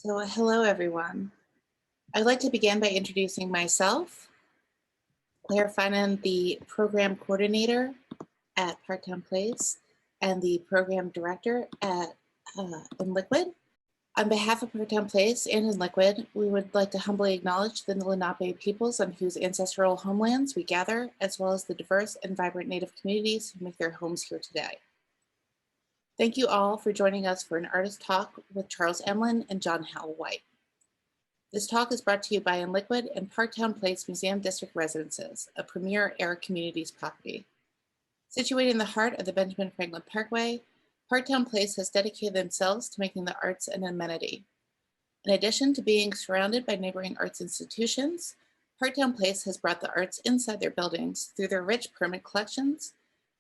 So hello, everyone. I'd like to begin by introducing myself, Claire Finan, the program coordinator at Park Towne Place and the program director at InLiquid. On behalf of Park Towne Place and InLiquid, we would like to humbly acknowledge the Lenape peoples on whose ancestral homelands we gather, as well as the diverse and vibrant Native communities who make their homes here today. Thank you all for joining us for an artist talk with Charles Emlen and Howell White. This talk is brought to you by InLiquid and Park Towne Place Museum District Residences, a premier Air Communities property. Situated in the heart of the Benjamin Franklin Parkway, Park Towne Place has dedicated themselves to making the arts an amenity. In addition to being surrounded by neighboring arts institutions, Park Towne Place has brought the arts inside their buildings through their rich permanent collections,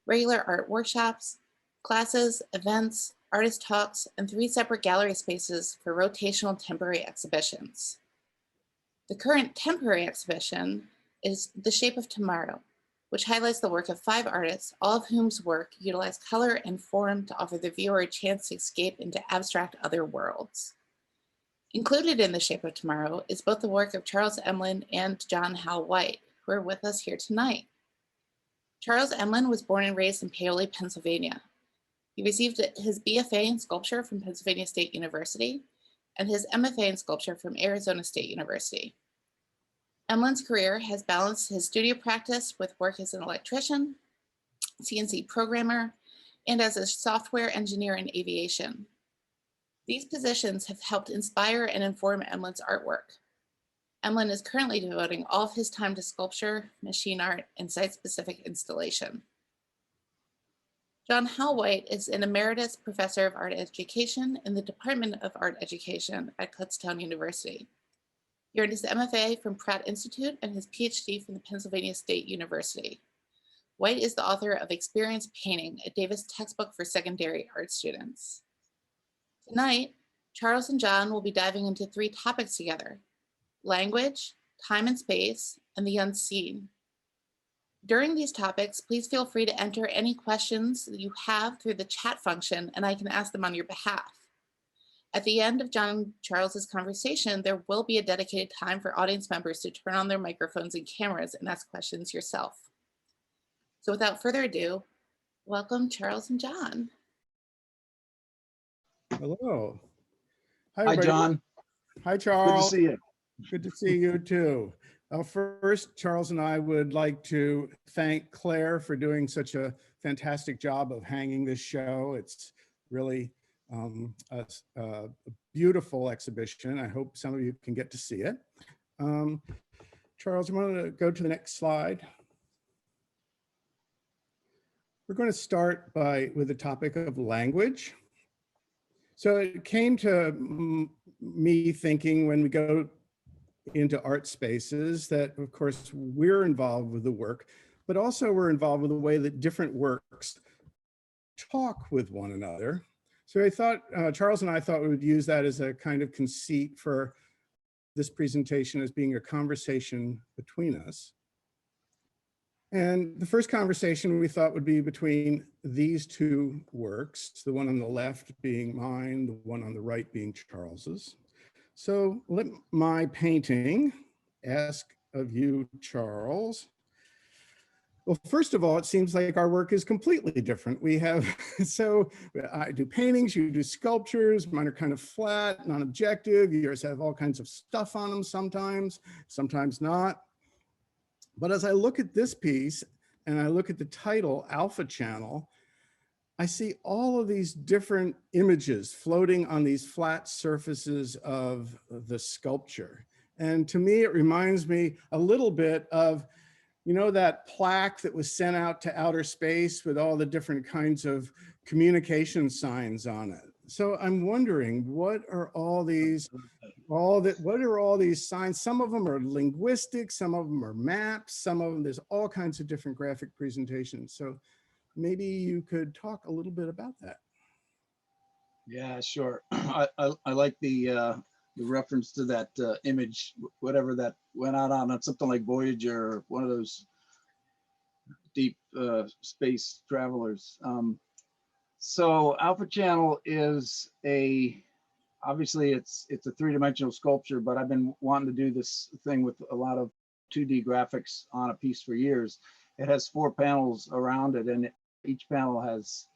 regular art workshops, classes, events, artist talks, and 3 separate gallery spaces for rotational temporary exhibitions. The current temporary exhibition is The Shape of Tomorrow, which highlights the work of 5 artists, all of whose work utilize color and form to offer the viewer a chance to escape into abstract other worlds. Included in The Shape of Tomorrow is both the work of Charles Emlen and Howell White, who are with us here tonight. Charles Emlen was born and raised in Paoli, Pennsylvania. He received his BFA in sculpture from Pennsylvania State University and his MFA in sculpture from Arizona State University. Emlen's career has balanced his studio practice with work as an electrician, CNC programmer, and as a software engineer in aviation. These positions have helped inspire and inform Emlen's artwork. Emlen is currently devoting all of his time to sculpture, machine art, and site-specific installation. Howell White is an emeritus professor of art education in the Department of Art Education at Kutztown University. He earned his MFA from Pratt Institute and his PhD from the Pennsylvania State University. White is the author of Experience Painting, a Davis textbook for secondary art students. Tonight, Charles and John will be diving into 3 topics together: language, time and space, and the unseen. During these topics, please feel free to enter any questions that you have through the chat function, and I can ask them on your behalf. At the end of John and Charles's conversation, there will be a dedicated time for audience members to turn on their microphones and cameras and ask questions yourself. So without further ado, welcome Charles and John. Hello. Hi, everybody. John. Hi, Charles. Good to see you. Good to see you too. First, Charles and I would like to thank Claire for doing such a fantastic job of hanging this show. It's really a beautiful exhibition. I hope some of you can get to see it. Charles, I'm going to go to the next slide. We're going to start with the topic of language. So it came to me thinking when we go into art spaces that, of course, we're involved with the work, but also we're involved with the way that different works talk with one another. So I thought, Charles and I thought we would use that as a kind of conceit for this presentation as being a conversation between us. And the first conversation we thought would be between these 2 works, the one on the left being mine, the one on the right being Charles's. So let my painting ask of you, Charles. Well, first of all, it seems like our work is completely different. We have, so I do paintings, you do sculptures, mine are kind of flat, non-objective. Yours have all kinds of stuff on them sometimes, sometimes not. But as I look at this piece and I look at the title, Alpha Channel, I see all of these different images floating on these flat surfaces of the sculpture. And to me, it reminds me a little bit of, you know, that plaque that was sent out to outer space with all the different kinds of communication signs on it. So I'm wondering, what are all these signs? Some of them are linguistic, some of them are maps, some of them, there's all kinds of different graphic presentations. So maybe you could talk a little bit about that. Yeah, sure. I like the reference to that image, whatever that went out on something like Voyager, or one of those deep space travelers. So Alpha Channel is obviously it's a three-dimensional sculpture, but I've been wanting to do this thing with a lot of 2D graphics on a piece for years. It has 4 panels around it, and each panel has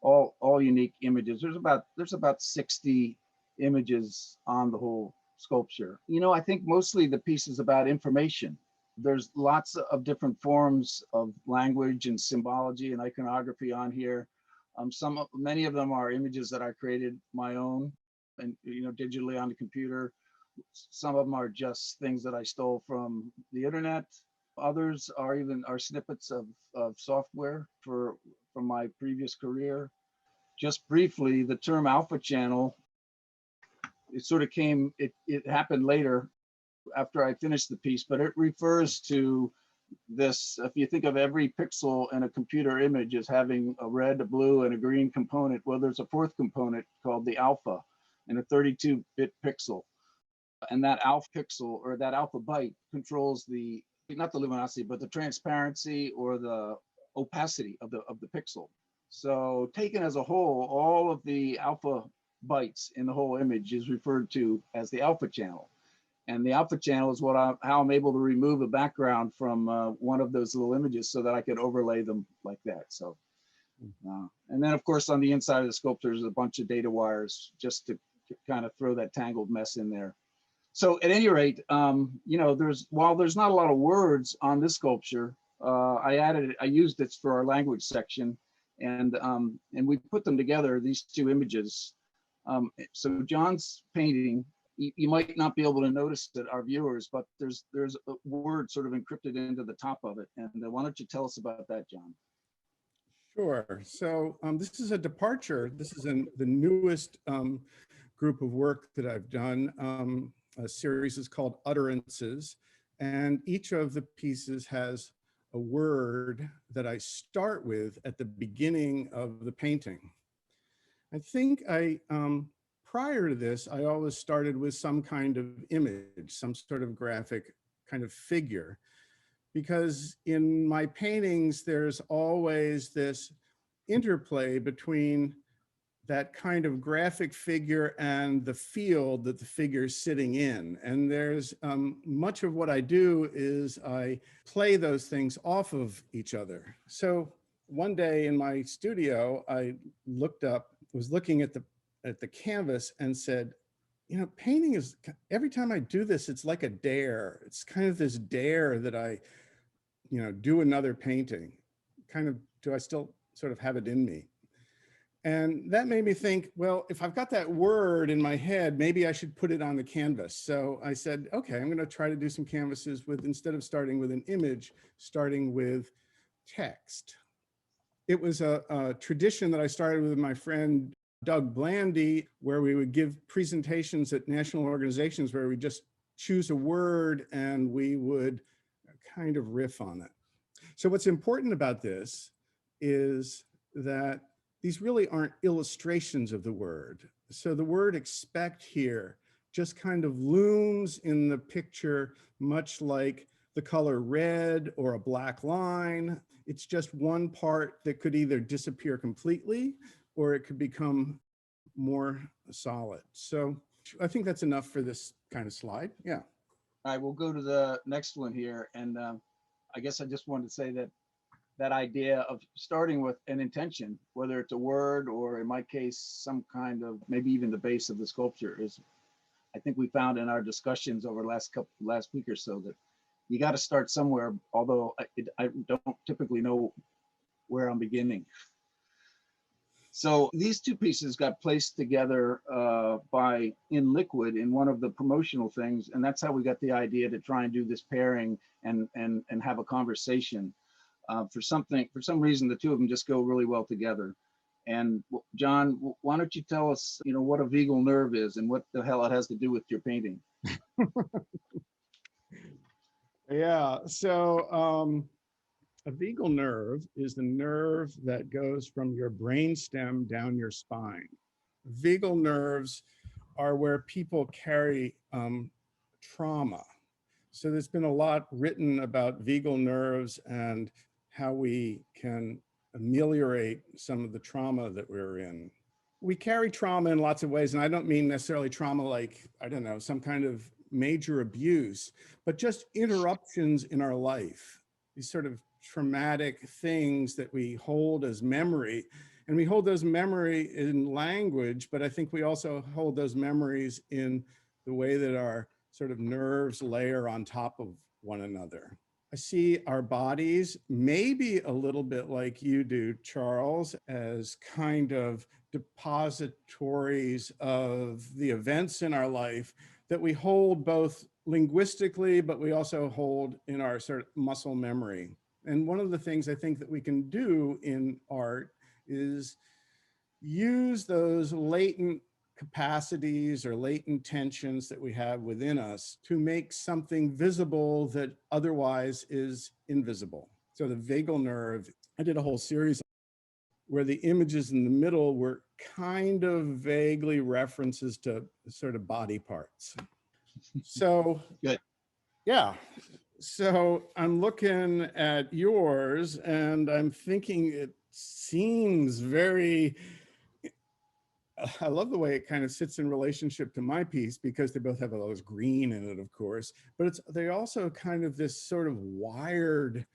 all unique images. There's about 60 images on the whole sculpture. You know, I think mostly the piece is about information. There's lots of different forms of language and symbology and iconography on here. Many of them are images that I created my own, and digitally on the computer. Some of them are just things that I stole from the internet. Others are snippets of software from my previous career. Just briefly, the term alpha channel, it happened later after I finished the piece, but it refers to this. If you think of every pixel in a computer image as having a red, a blue, and a green component, well, there's a 4th component called the alpha in a 32-bit pixel. And that alpha pixel, or that alpha byte, controls not the luminosity, but the transparency or the opacity of the pixel. So taken as a whole, all of the alpha bytes in the whole image is referred to as the alpha channel. And the alpha channel is how I'm able to remove a background from one of those little images so that I could overlay them like that. So, and then of course on the inside of the sculpture is a bunch of data wires just to kind of throw that tangled mess in there. So at any rate, while there's not a lot of words on this sculpture, I used it for our language section, and we put them together, these 2 images. So John's painting, you might not be able to notice it, our viewers, but there's a word sort of encrypted into the top of it. And why don't you tell us about that, John? Sure. So this is a departure. This is the newest group of work that I've done. A series is called Utterances, and each of the pieces has a word that I start with at the beginning of the painting. I think prior to this, I always started with some kind of image, some sort of graphic kind of figure, because in my paintings, there's always this interplay between that kind of graphic figure and the field that the figure is sitting in. And there's much of what I do is I play those things off of each other. So one day in my studio, I was looking at the canvas and said, painting is, every time I do this, it's like a dare. It's kind of this dare that I, do another painting. Kind of, do I still sort of have it in me? And that made me think, well, if I've got that word in my head, maybe I should put it on the canvas. So I said, okay, I'm going to try to do some canvases with, instead of starting with an image, starting with text. It was a tradition that I started with my friend Doug Blandy, where we would give presentations at national organizations where we just choose a word and we would kind of riff on it. So what's important about this is that these really aren't illustrations of the word. So the word expect here just kind of looms in the picture, much like the color red or a black line. It's just one part that could either disappear completely or it could become more solid. So I think that's enough for this kind of slide. Yeah. All right, we'll go to the next one here. And I guess I just wanted to say that idea of starting with an intention, whether it's a word or in my case, some kind of, maybe even the base of the sculpture, is, I think we found in our discussions over the last week or so, that you got to start somewhere, although I don't typically know where I'm beginning. So these 2 pieces got placed together by InLiquid in one of the promotional things, and that's how we got the idea to try and do this pairing and have a conversation. For some reason, the 2 of them just go really well together. And John, why don't you tell us, what a vagal nerve is and what the hell it has to do with your painting? Yeah, so a vagal nerve is the nerve that goes from your brainstem down your spine. Vagal nerves are where people carry trauma. So there's been a lot written about vagal nerves and how we can ameliorate some of the trauma that we're in. we carry trauma in lots of ways, and I don't mean necessarily trauma like, I don't know, some kind of major abuse, but just interruptions in our life, these sort of traumatic things that we hold as memory. And we hold those memory in language, but I think we also hold those memories in the way that our sort of nerves layer on top of one another. I see our bodies maybe a little bit like you do, Charles, as kind of depositories of the events in our life that we hold both linguistically, but we also hold in our sort of muscle memory. And one of the things I think that we can do in art is use those latent capacities or latent tensions that we have within us to make something visible that otherwise is invisible. So the vagal nerve, I did a whole series where the images in the middle were kind of vaguely references to sort of body parts. So Good. Yeah. So I'm looking at yours and I'm thinking it seems very, I love the way it kind of sits in relationship to my piece because they both have all those green in it, of course, but they also kind of this sort of wired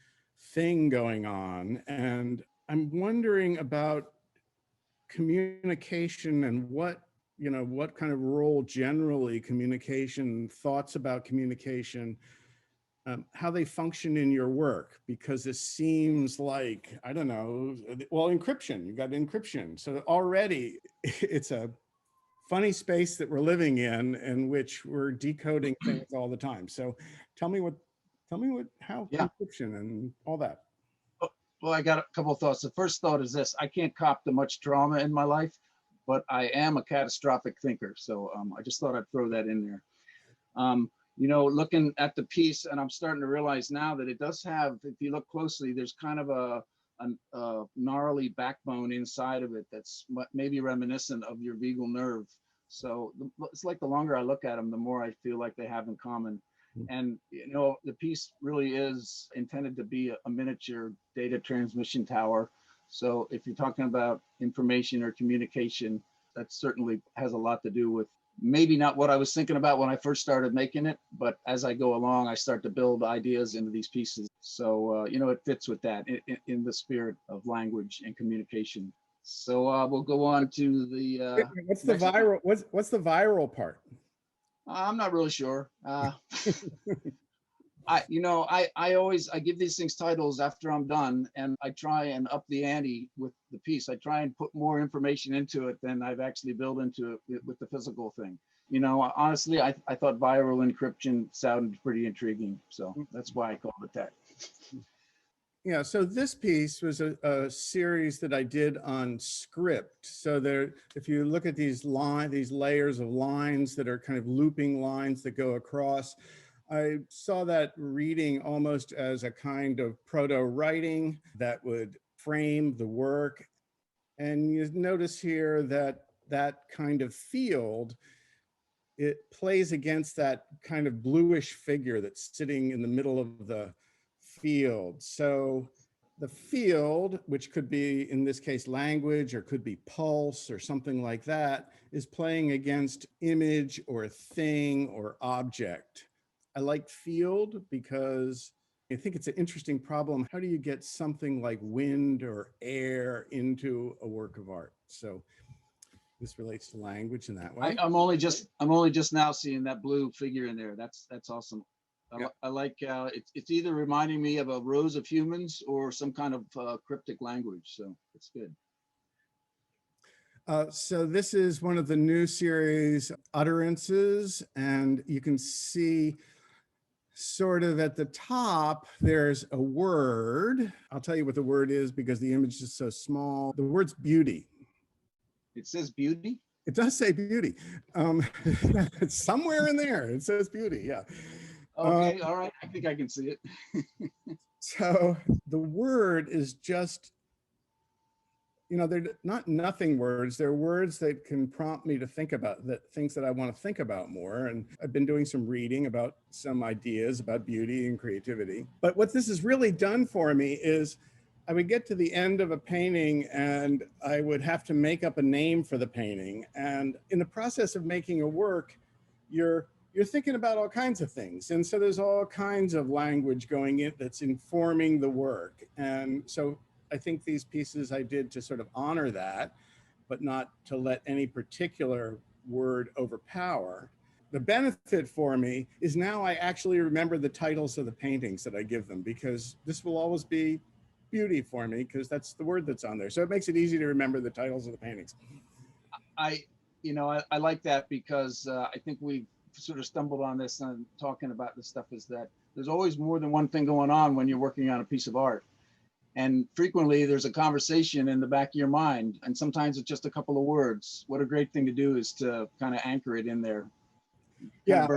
thing going on. And I'm wondering about communication and what kind of role generally communication, thoughts about communication, how they function in your work, because this seems like, I don't know, well, encryption, you've got encryption. So already it's a funny space that we're living in which we're decoding things all the time. So tell me how Yeah. encryption and all that. Well, I got a couple of thoughts. The first thought is this: I can't cop to much trauma in my life, but I am a catastrophic thinker. So I just thought I'd throw that in there. Looking at the piece, and I'm starting to realize now that it does have, if you look closely, there's kind of a gnarly backbone inside of it that's maybe reminiscent of your vagal nerve. So it's like the longer I look at them, the more I feel like they have in common. And the piece really is intended to be a miniature data transmission tower. So if you're talking about information or communication, that certainly has a lot to do with maybe not what I was thinking about when I first started making it, but as I go along, I start to build ideas into these pieces. So, it fits with that in the spirit of language and communication. So we'll go on to the What's the viral? What's the viral part? I'm not really sure. I give these things titles after I'm done, and I try and up the ante with the piece. I try and put more information into it than I've actually built into it with the physical thing. Honestly, I thought viral encryption sounded pretty intriguing, so that's why I called it that. Yeah, so this piece was a series that I did on script. So there, if you look at these layers of lines that are kind of looping lines that go across, I saw that reading almost as a kind of proto-writing that would frame the work. And you notice here that that kind of field, it plays against that kind of bluish figure that's sitting in the middle of the field. So the field, which could be in this case language or could be pulse or something like that, is playing against image or thing or object. I like field because I think it's an interesting problem. How do you get something like wind or air into a work of art? So this relates to language in that way. I'm only just now seeing that blue figure in there. That's awesome. Yeah. I like it's either reminding me of a rows of humans or some kind of cryptic language. So it's good. So this is one of the new series utterances, and you can see sort of at the top, there's a word. I'll tell you what the word is because the image is so small. The word's beauty. It says beauty? It does say beauty. It's somewhere in there. It says beauty, yeah. Okay, all right. I think I can see it. So the word is just, they're not nothing words. They're words that can prompt me to think about things that I want to think about more. And I've been doing some reading about some ideas about beauty and creativity. But what this has really done for me is I would get to the end of a painting and I would have to make up a name for the painting. And in the process of making a work, you're thinking about all kinds of things. And so there's all kinds of language going in that's informing the work. And so I think these pieces I did to sort of honor that, but not to let any particular word overpower. The benefit for me is now I actually remember the titles of the paintings that I give them, because this will always be beauty for me, because that's the word that's on there. So it makes it easy to remember the titles of the paintings. I like that, because I think we've sort of stumbled on this and talking about this stuff, is that there's always more than one thing going on when you're working on a piece of art. And frequently there's a conversation in the back of your mind, and sometimes it's just a couple of words. What a great thing to do is to kind of anchor it in there. Yeah,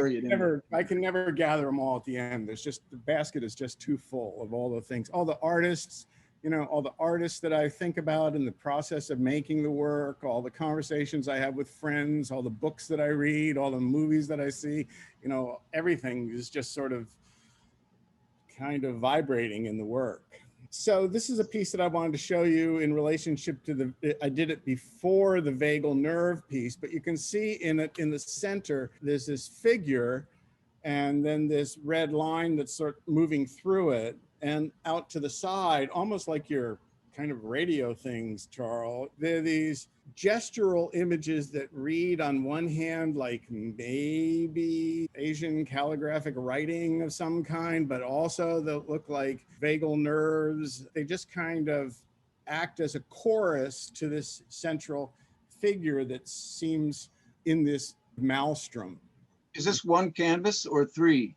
I can never gather them all at the end. There's just, the basket is just too full of all the things, all the artists, all the artists that I think about in the process of making the work, all the conversations I have with friends, all the books that I read, all the movies that I see, everything is just sort of kind of vibrating in the work. So this is a piece that I wanted to show you in relationship to I did it before the vagal nerve piece, but you can see in the center, there's this figure and then this red line that's sort of moving through it, and out to the side, almost like your kind of radio things, Charles. There are these gestural images that read on one hand like maybe Asian calligraphic writing of some kind, but also that look like vagal nerves. They just kind of act as a chorus to this central figure that seems in this maelstrom. Is this one canvas or three?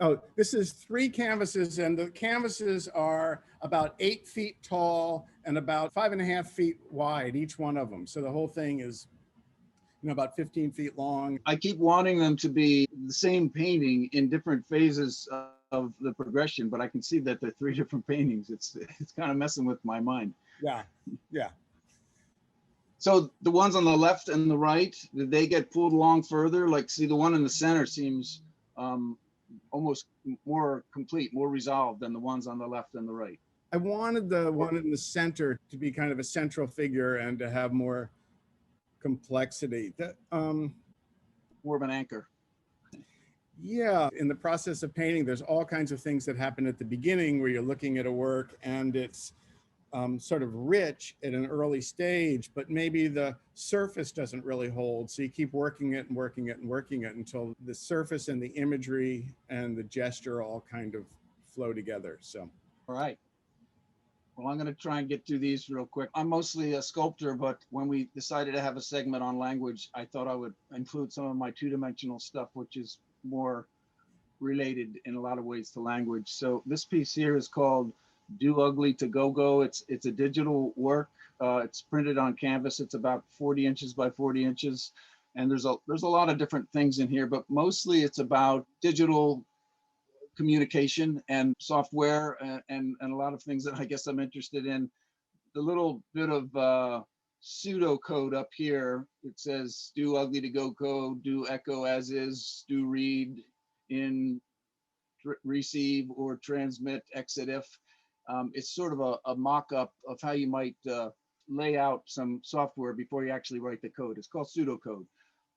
Oh, this is 3 canvases, and the canvases are about 8 feet tall and about 5.5 feet wide, each one of them. So the whole thing is, about 15 feet long. I keep wanting them to be the same painting in different phases of the progression, but I can see that they're 3 different paintings. It's kind of messing with my mind. Yeah, yeah. So the ones on the left and the right, did they get pulled along further? Like, see, the one in the center seems almost more complete, more resolved than the ones on the left and the right. I wanted the one in the center to be kind of a central figure and to have more complexity. More of an anchor. Yeah, in the process of painting, there's all kinds of things that happen at the beginning where you're looking at a work and it's sort of rich at an early stage, but maybe the surface doesn't really hold. So you keep working it and working it and working it until the surface and the imagery and the gesture all kind of flow together. So, all right. Well, I'm going to try and get through these real quick. I'm mostly a sculptor, but when we decided to have a segment on language, I thought I would include some of my 2-dimensional stuff, which is more related in a lot of ways to language. So this piece here is called Do Ugly to Go-Go. It's a digital work. It's printed on canvas. It's about 40 inches by 40 inches. And there's a lot of different things in here, but mostly it's about digital communication and software and a lot of things that I guess I'm interested in. The little bit of pseudo code up here, it says do ugly to go code, do echo as is, do read in, receive or transmit, exit if. It's sort of a mock-up of how you might lay out some software before you actually write the code. It's called pseudocode,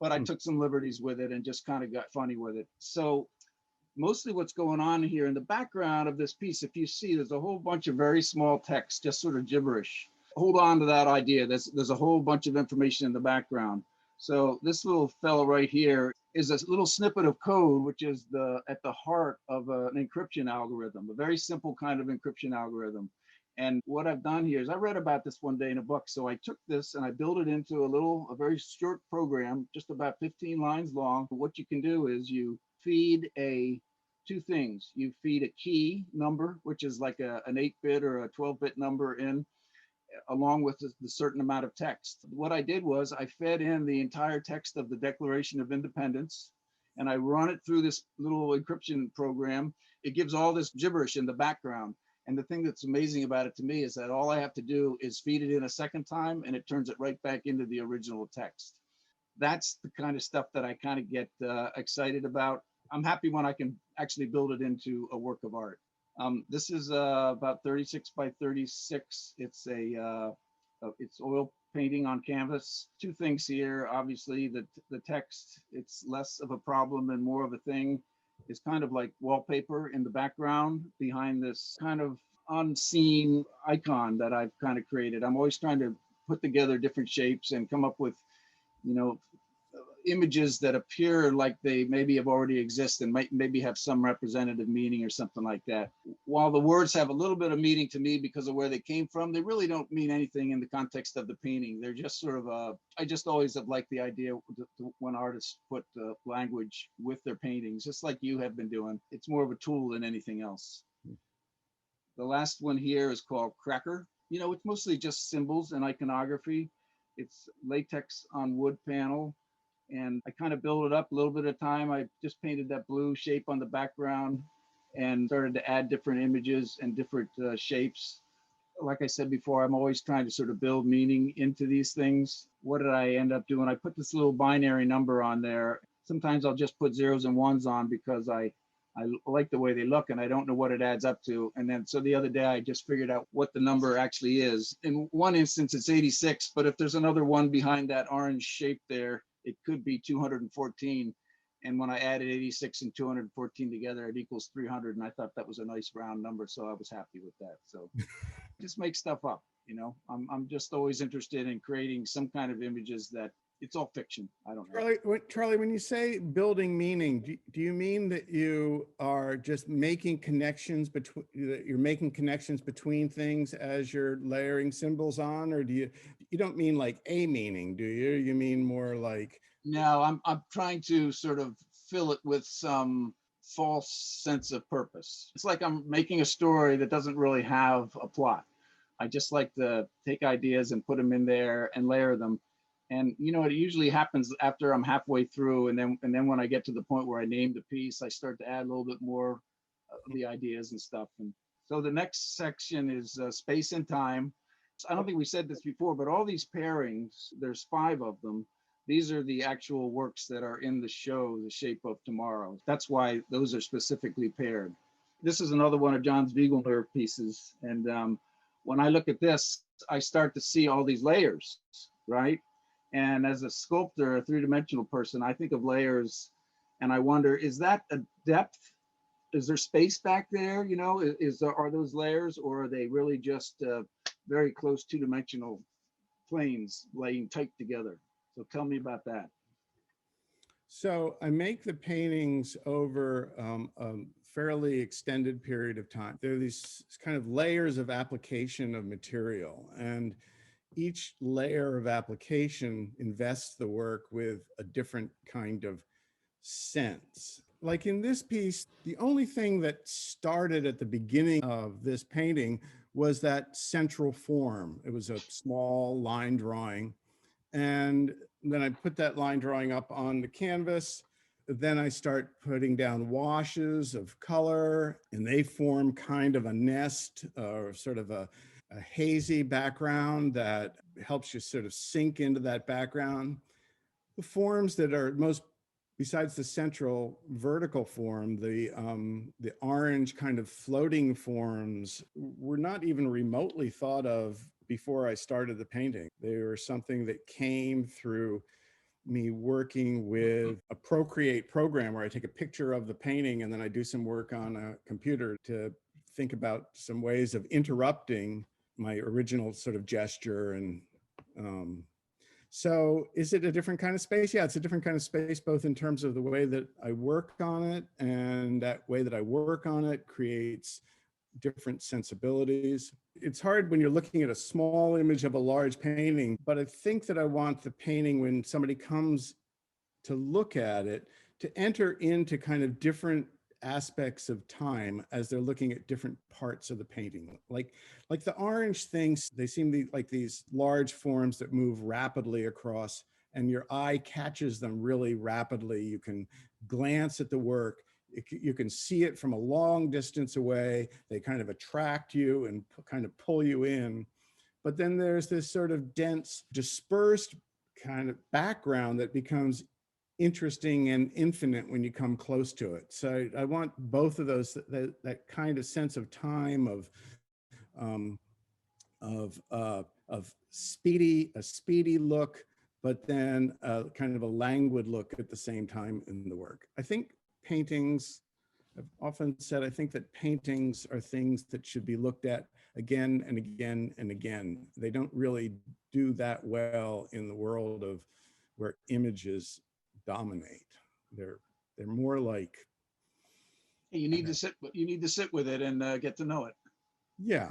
but I took some liberties with it and just kind of got funny with it. So mostly what's going on here in the background of this piece, if you see, there's a whole bunch of very small text, just sort of gibberish. Hold on to that idea. There's a whole bunch of information in the background. So this little fellow right here is a little snippet of code, which is at the heart of an encryption algorithm, a very simple kind of encryption algorithm. And what I've done here is I read about this one day in a book. So I took this and I built it into a very short program, just about 15 lines long. What you can do is you feed 2 things. You feed a key number, which is like an 8-bit or a 12-bit number in, along with the certain amount of text. What I did was I fed in the entire text of the Declaration of Independence, and I run it through this little encryption program. It gives all this gibberish in the background. And the thing that's amazing about it to me is that all I have to do is feed it in a second time, and it turns it right back into the original text. That's the kind of stuff that I kind of get excited about. I'm happy when I can actually build it into a work of art. This is about 36 by 36. It's oil painting on canvas. Two things here. Obviously, the text, it's less of a problem and more of a thing. It's kind of like wallpaper in the background behind this kind of unseen icon that I've kind of created. I'm always trying to put together different shapes and come up with, you know, images that appear like they maybe have already existed and might maybe have some representative meaning or something like that. While the words have a little bit of meaning to me because of where they came from, they really don't mean anything in the context of the painting. They're just sort of I just always have liked the idea when artists put language with their paintings, just like you have been doing. It's more of a tool than anything else. The last one here is called Cracker. You know, it's mostly just symbols and iconography. It's latex on wood panel. And I kind of build it up a little bit at a time. I just painted that blue shape on the background and started to add different images and different shapes. Like I said before, I'm always trying to sort of build meaning into these things. What did I end up doing? I put this little binary number on there. Sometimes I'll just put zeros and ones on because I like the way they look and I don't know what it adds up to. And then so the other day I just figured out what the number actually is. In one instance, it's 86, but if there's another one behind that orange shape there, it could be 214. And when I added 86 and 214 together, it equals 300. And I thought that was a nice round number. So I was happy with that. So just make stuff up, you know. I'm just always interested in creating some kind of images that it's all fiction. I don't know. Charlie, when you say building meaning, do you mean that you are just making connections between, you're making connections between things as you're layering symbols on, or you don't mean like a meaning, do you? You mean more like? No, I'm trying to sort of fill it with some false sense of purpose. It's like I'm making a story that doesn't really have a plot. I just like to take ideas and put them in there and layer them. And you know, it usually happens after I'm halfway through, and then when I get to the point where I name the piece, I start to add a little bit more of the ideas and stuff. And so the next section is space and time. I don't think we said this before, but all these pairings, there's 5 of them. These are the actual works that are in the show, The Shape of Tomorrow. That's why those are specifically paired. This is another one of John's Spiegelner pieces. And when I look at this, I start to see all these layers, right? And as a sculptor, a 3-dimensional person, I think of layers and I wonder, is that a depth? Is there space back there? You know, are those layers, or are they really just very close 2-dimensional planes laying tight together? So tell me about that. So I make the paintings over a fairly extended period of time. There are these kind of layers of application of material, and each layer of application invests the work with a different kind of sense. Like in this piece, the only thing that started at the beginning of this painting was that central form. It was a small line drawing. And then I put that line drawing up on the canvas. Then I start putting down washes of color, and they form kind of a nest or sort of a hazy background that helps you sort of sink into that background. The forms that are most, besides the central vertical form, the orange kind of floating forms were not even remotely thought of before I started the painting. They were something that came through me working with a Procreate program where I take a picture of the painting and then I do some work on a computer to think about some ways of interrupting my original sort of gesture. And so is it a different kind of space? Yeah, it's a different kind of space, both in terms of the way that I work on it, and that way that I work on it creates different sensibilities. It's hard when you're looking at a small image of a large painting, but I think that I want the painting, when somebody comes to look at it, to enter into kind of different aspects of time as they're looking at different parts of the painting. Like the orange things, they seem like these large forms that move rapidly across, and your eye catches them really rapidly. You can glance at the work. You can see it from a long distance away. They kind of attract you and kind of pull you in. But then there's this sort of dense, dispersed kind of background that becomes interesting and infinite when you come close to it. So I want both of those, that kind of sense of time, um, of a speedy look, but then kind of a languid look at the same time in the work. I think paintings, I've often said, I think that paintings are things that should be looked at again and again and again. They don't really do that well in the world of where images dominate. They're more like, You need to sit with it and get to know it. yeah,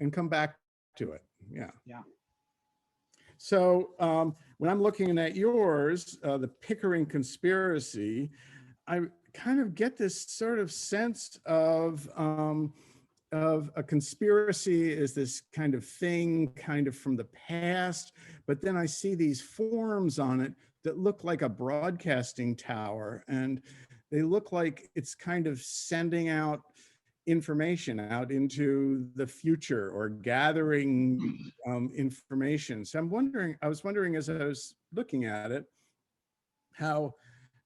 and come back to it. Yeah. Yeah. So when I'm looking at yours, the Pickering Conspiracy, I kind of get this sort of sense of a conspiracy is this kind of thing, kind of from the past, but then I see these forms on it that look like a broadcasting tower, and they look like it's kind of sending out information out into the future or gathering information. So I was wondering as I was looking at it, how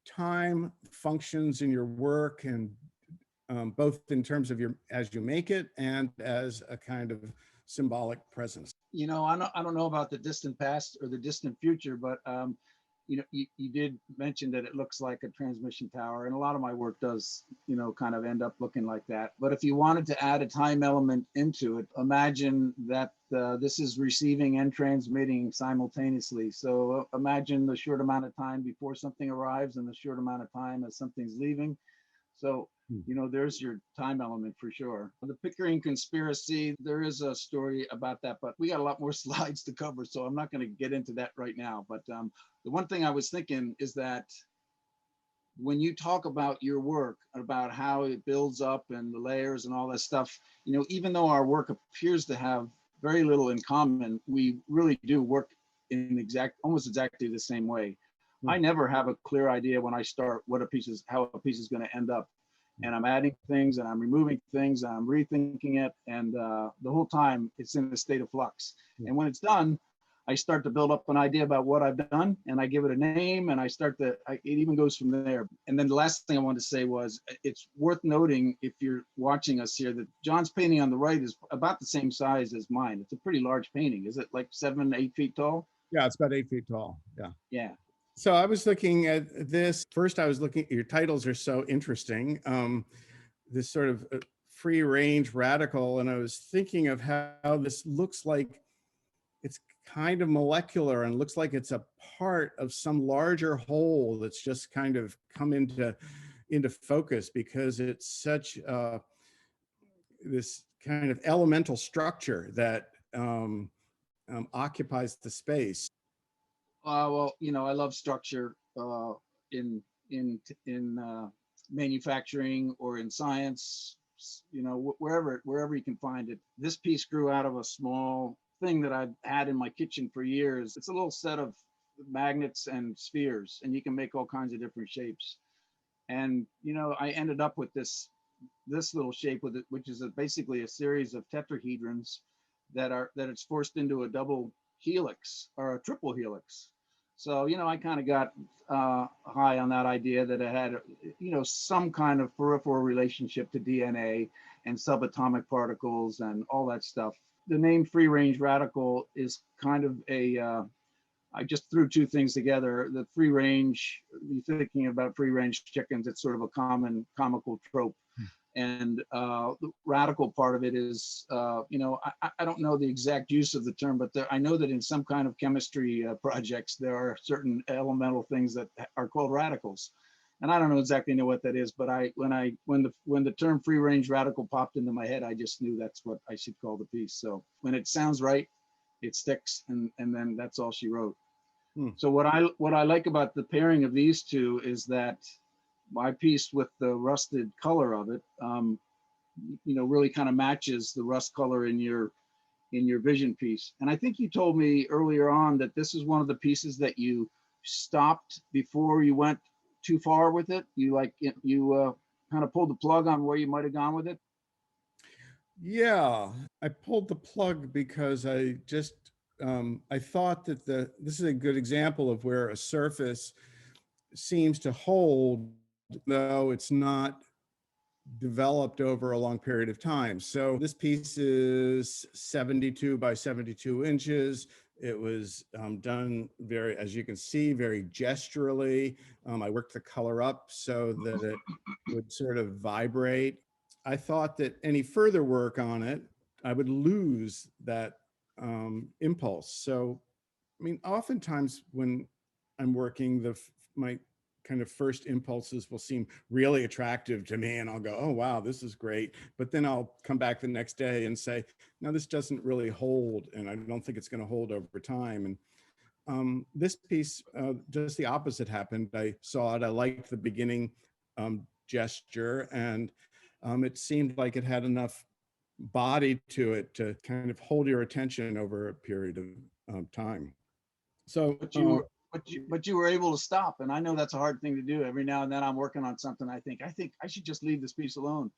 time functions in your work, and both in terms of as you make it and as a kind of symbolic presence. You know, I don't know about the distant past or the distant future, but you know, you did mention that it looks like a transmission tower, and a lot of my work does, you know, kind of end up looking like that. But if you wanted to add a time element into it, imagine that this is receiving and transmitting simultaneously. So imagine the short amount of time before something arrives and the short amount of time as something's leaving. So, you know, there's your time element for sure. The Pickering Conspiracy, there is a story about that, but we got a lot more slides to cover, so I'm not going to get into that right now. But the one thing I was thinking is that when you talk about your work, about how it builds up and the layers and all that stuff, you know, even though our work appears to have very little in common, we really do work in almost exactly the same way. I never have a clear idea when I start how a piece is going to end up. And I'm adding things and I'm removing things and I'm rethinking it. And the whole time it's in a state of flux. And when it's done, I start to build up an idea about what I've done and I give it a name and it even goes from there. And then the last thing I wanted to say was it's worth noting, if you're watching us here, that John's painting on the right is about the same size as mine. It's a pretty large painting. Is it like 7, 8 feet tall? Yeah, it's about 8 feet tall. Yeah. Yeah. So I was looking at this. First, I was looking, your titles are so interesting. This sort of free range radical. And I was thinking of how this looks like it's kind of molecular and looks like it's a part of some larger whole that's just kind of come into focus, because it's such this kind of elemental structure that occupies the space. Well, you know, I love structure in manufacturing or in science, you know, wherever you can find it. This piece grew out of a small thing that I've had in my kitchen for years. It's a little set of magnets and spheres, and you can make all kinds of different shapes. And, you know, I ended up with this little shape with it, which is basically a series of tetrahedrons that it's forced into a double helix or a triple helix. So, you know, I kind of got high on that idea that it had, you know, some kind of peripheral relationship to DNA and subatomic particles and all that stuff. The name free range radical is kind of I just threw two things together. The free range, you're thinking about free range chickens, it's sort of a common comical trope. And the radical part of it is, you know, I don't know the exact use of the term, but I know that in some kind of chemistry projects, there are certain elemental things that are called radicals. And I don't exactly know what that is, but when the term free range radical popped into my head, I just knew that's what I should call the piece. So when it sounds right, it sticks, and then that's all she wrote. So what I like about the pairing of these two is that my piece with the rusted color of it, you know, really kind of matches the rust color in your vision piece. And I think you told me earlier on that this is one of the pieces that you stopped before you went too far with it. You kind of pulled the plug on where you might have gone with it. Yeah, I pulled the plug because I just I thought that this is a good example of where a surface seems to hold, though it's not developed over a long period of time. So this piece is 72 by 72 inches. It was done very, as you can see, very gesturally. I worked the color up so that it would sort of vibrate. I thought that any further work on it, I would lose that impulse. So, I mean, oftentimes when I'm working, my kind of first impulses will seem really attractive to me and I'll go, oh, wow, this is great. But then I'll come back the next day and say, no, this doesn't really hold. And I don't think it's going to hold over time. And this piece, just the opposite happened. I saw it. I liked the beginning gesture, and it seemed like it had enough body to it to kind of hold your attention over a period of time. So, but you were able to stop, and I know that's a hard thing to do. Every now and then I'm working on something. I think I should just leave this piece alone,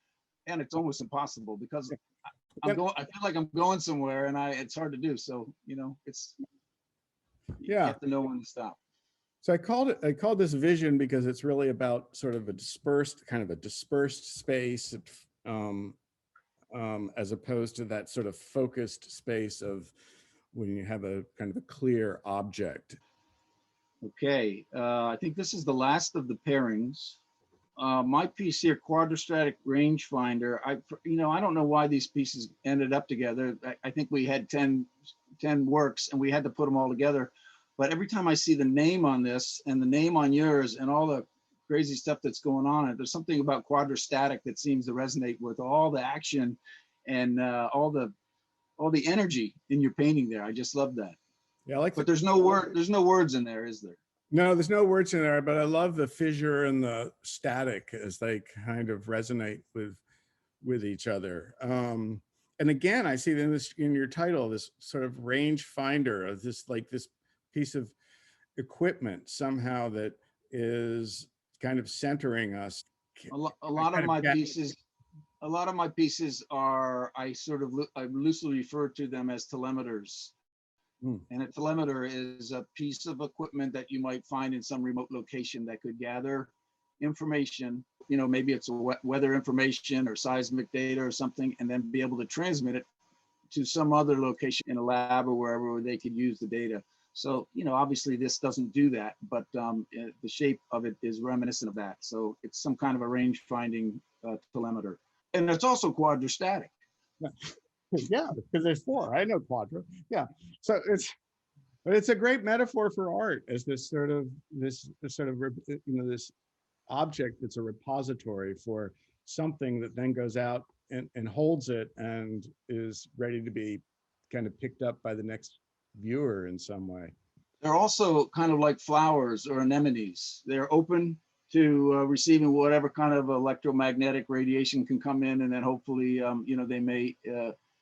and it's almost impossible because I feel like I'm going somewhere, and it's hard to do. So you have to know when to stop. So I called this vision because it's really about sort of a dispersed space, as opposed to that sort of focused space of when you have a kind of a clear object. Okay, I think this is the last of the pairings. My piece here, quadrastatic rangefinder. I don't know why these pieces ended up together. I think we had 10 works and we had to put them all together. But every time I see the name on this and the name on yours and all the crazy stuff that's going on, there's something about quadrastatic that seems to resonate with all the action and all the energy in your painting there. I just love that. Yeah, but there's no words in there, is there? No, there's no words in there, but I love the fissure and the static as they kind of resonate with each other. And again, I see in your title, this sort of range finder of this piece of equipment somehow that is kind of centering us. A lot of my pieces are, I loosely refer to them as telemeters. And a telemeter is a piece of equipment that you might find in some remote location that could gather information, maybe it's weather information or seismic data or something, and then be able to transmit it to some other location in a lab or wherever they could use the data. So, obviously this doesn't do that, but the shape of it is reminiscent of that. So it's some kind of a range finding telemeter. And it's also quadrastatic. Yeah, because there's 4. I know quadra. Yeah, so it's a great metaphor for art as this object that's a repository for something that then goes out and holds it and is ready to be kind of picked up by the next viewer in some way. They're also kind of like flowers or anemones. They're open to receiving whatever kind of electromagnetic radiation can come in, and then hopefully, they may.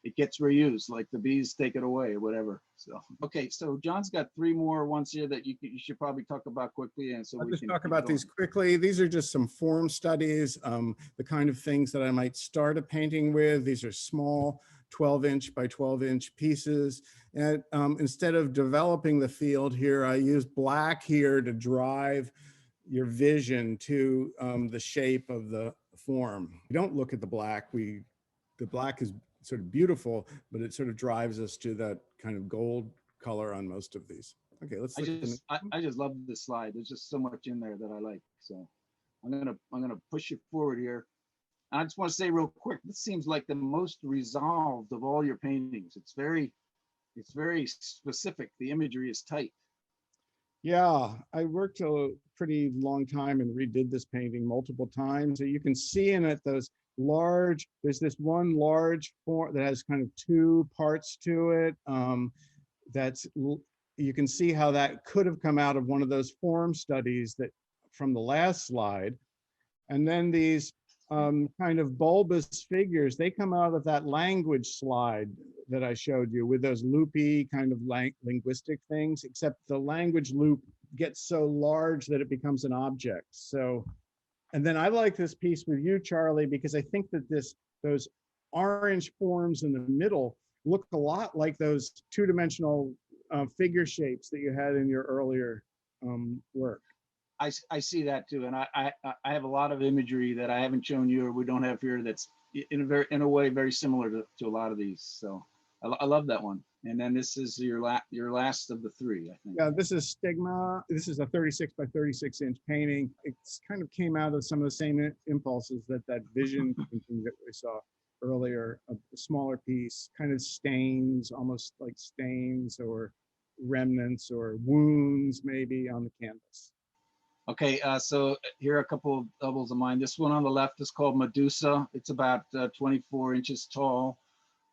It gets reused, like the bees take it away or whatever. So, okay, so John's got 3 more ones here that you should probably talk about quickly. And so I'll just talk about these quickly. These are just some form studies, the kind of things that I might start a painting with. These are small 12-inch by 12-inch pieces. And instead of developing the field here, I use black here to drive your vision to the shape of the form. We don't look at the black. The black is sort of beautiful, but it sort of drives us to that kind of gold color on most of these. Okay, let's look I just love this slide. There's just so much in there that I like. So I'm gonna push it forward here. And I just want to say real quick, this seems like the most resolved of all your paintings. It's very specific. The imagery is tight. Yeah, I worked a pretty long time and redid this painting multiple times. So you can see in it there's this one large form that has kind of 2 parts to it. You can see how that could have come out of one of those form studies that from the last slide. And then these kind of bulbous figures, they come out of that language slide that I showed you with those loopy kind of linguistic things, except the language loop gets so large that it becomes an object. So, and then I like this piece with you, Charlie, because I think that those orange forms in the middle look a lot like those 2-dimensional figure shapes that you had in your earlier work. I see that too, and I have a lot of imagery that I haven't shown you or we don't have here that's in a way very similar to a lot of these. So I love that one. And then this is your last of the three, I think. Yeah, this is Stigma. This is a 36 by 36 inch painting. It's kind of came out of some of the same impulses that vision painting that we saw earlier. A smaller piece, kind of stains, almost like stains or remnants or wounds maybe on the canvas. Okay, so here are a couple of doubles of mine. This one on the left is called Medusa. It's about 24 inches tall.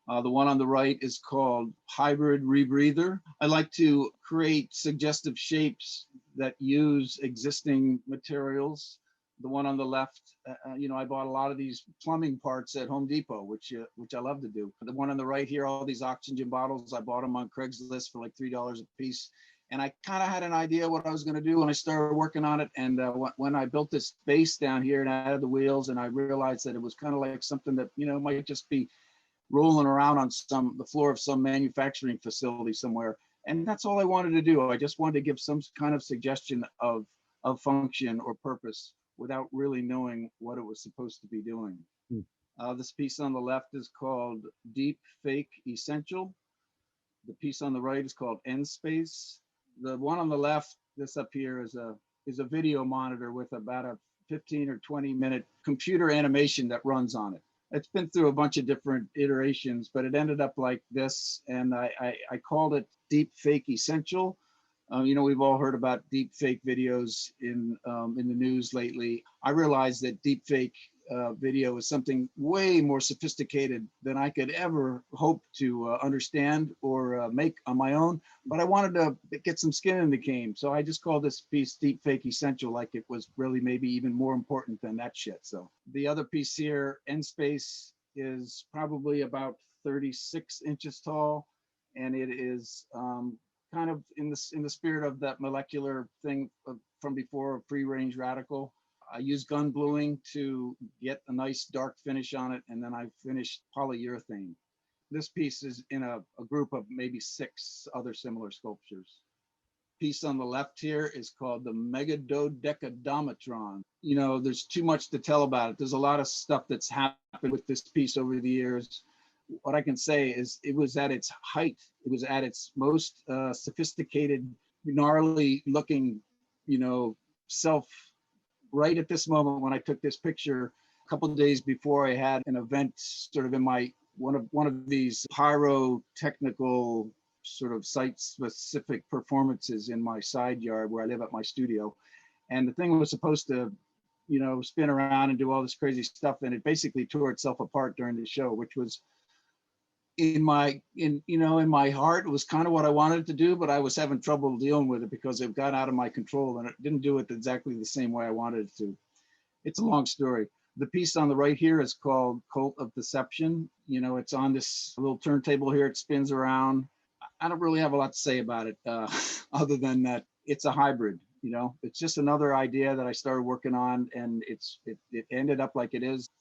The one on the right is called Hybrid Rebreather. I like to create suggestive shapes that use existing materials. The one on the left, I bought a lot of these plumbing parts at Home Depot, which I love to do. The one on the right here, all these oxygen bottles, I bought them on Craigslist for like $3 a piece. And I kind of had an idea what I was going to do when I started working on it. And when I built this base down here and added the wheels, and I realized that it was kind of like something that, might just be rolling around on the floor of some manufacturing facility somewhere. And that's all I wanted to do. I just wanted to give some kind of suggestion of function or purpose without really knowing what it was supposed to be doing. This piece on the left is called Deep Fake Essential. The piece on the right is called End Space. The one on the left, this up here is a video monitor with about a 15 or 20 minute computer animation that runs on it. It's been through a bunch of different iterations, but it ended up like this. And I called it Deep Fake Essential. We've all heard about deep fake videos in the news lately. I realized that deep fake video is something way more sophisticated than I could ever hope to understand or make on my own. But I wanted to get some skin in the game. So I just called this piece Deep Fake Essential, like it was really maybe even more important than that shit. So the other piece here, End Space, is probably about 36 inches tall. And it is kind of in the spirit of that molecular thing from before, free range radical. I used gun bluing to get a nice dark finish on it, and then I finished polyurethane. This piece is in a group of maybe 6 other similar sculptures. Piece on the left here is called the Megadodecadometron. There's too much to tell about it. There's a lot of stuff that's happened with this piece over the years. What I can say is it was at its height. It was at its most sophisticated, gnarly looking, self right at this moment when I took this picture. A couple of days before, I had an event sort of in my one of these pyrotechnical sort of site specific performances in my side yard where I live at my studio. And the thing was supposed to, spin around and do all this crazy stuff. And it basically tore itself apart during the show, which was in my heart, it was kind of what I wanted to do, but I was having trouble dealing with it because it got out of my control and it didn't do it exactly the same way I wanted it to. It's a long story. The piece on the right here is called Cult of Deception. It's on this little turntable here. It spins around. I don't really have a lot to say about it other than that it's a hybrid. It's just another idea that I started working on, and it ended up like it is.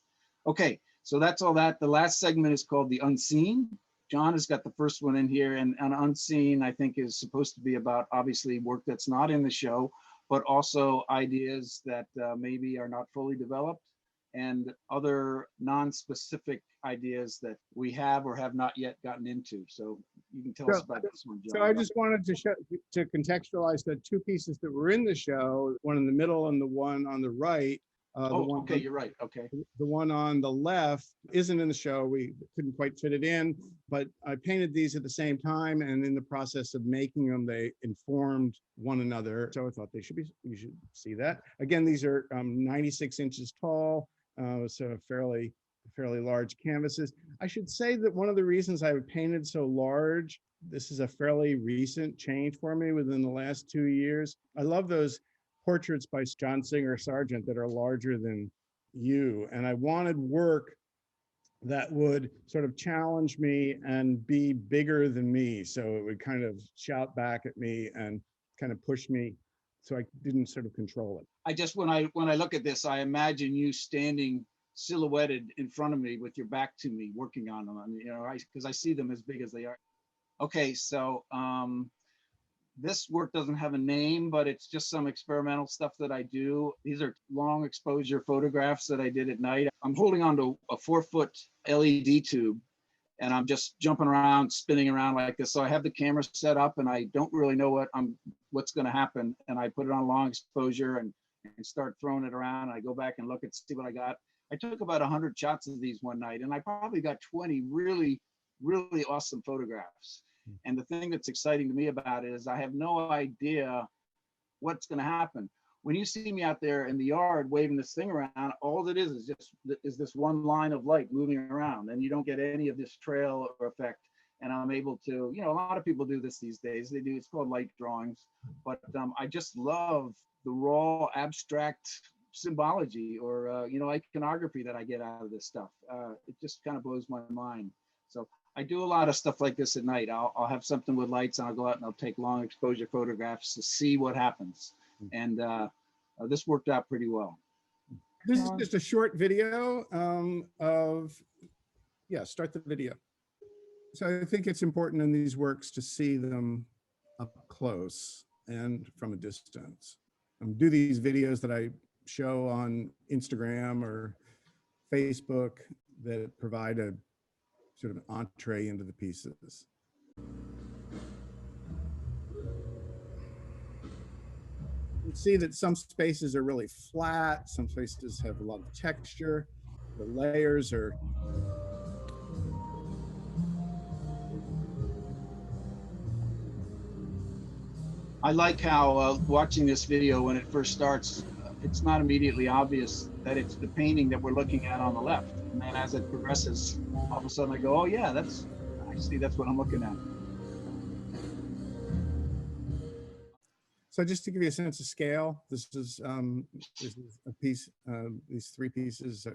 Okay, so that's all that. The last segment is called The Unseen. John has got the first one in here, and Unseen, I think, is supposed to be about obviously work that's not in the show, but also ideas that maybe are not fully developed and other non-specific ideas that we have or have not yet gotten into. So you can tell us about this one, John. So I just wanted to contextualize the 2 pieces that were in the show, one in the middle and the one on the right. Okay, you're right. Okay. The one on the left isn't in the show. We couldn't quite fit it in, but I painted these at the same time, and in the process of making them, they informed one another. So I thought you should see that. Again, these are 96 inches tall, so fairly large canvases. I should say that one of the reasons I painted so large, this is a fairly recent change for me within the last 2 years. I love those portraits by John Singer Sargent that are larger than you. And I wanted work that would sort of challenge me and be bigger than me. So it would kind of shout back at me and kind of push me. So I didn't sort of control it. I just, when I look at this, I imagine you standing silhouetted in front of me with your back to me working on them. Because I see them as big as they are. Okay, so This work doesn't have a name, but it's just some experimental stuff that I do. These are long exposure photographs that I did at night. I'm holding onto a 4-foot LED tube and I'm just jumping around, spinning around like this. So I have the camera set up and I don't really know what's going to happen. And I put it on long exposure and start throwing it around. I go back and look and see what I got. I took about 100 shots of these one night and I probably got 20 really, really awesome photographs. And the thing that's exciting to me about it is I have no idea what's going to happen. When you see me out there in the yard waving this thing around, all it is this one line of light moving around, and you don't get any of this trail or effect. And I'm able to, a lot of people do this these days. They do, it's called light drawings, but I just love the raw abstract symbology or, iconography that I get out of this stuff. It just kind of blows my mind. So I do a lot of stuff like this at night. I'll have something with lights and I'll go out and I'll take long exposure photographs to see what happens. And this worked out pretty well. This is just a short video start the video. So I think it's important in these works to see them up close and from a distance. Do these videos that I show on Instagram or Facebook that provide a sort of entree into the pieces. You can see that some spaces are really flat, some spaces have a lot of texture, the layers are I like how watching this video when it first starts, it's not immediately obvious that it's the painting that we're looking at on the left. And then as it progresses, all of a sudden I go, oh yeah, I see that's what I'm looking at. So just to give you a sense of scale, this is a piece, these 3 pieces,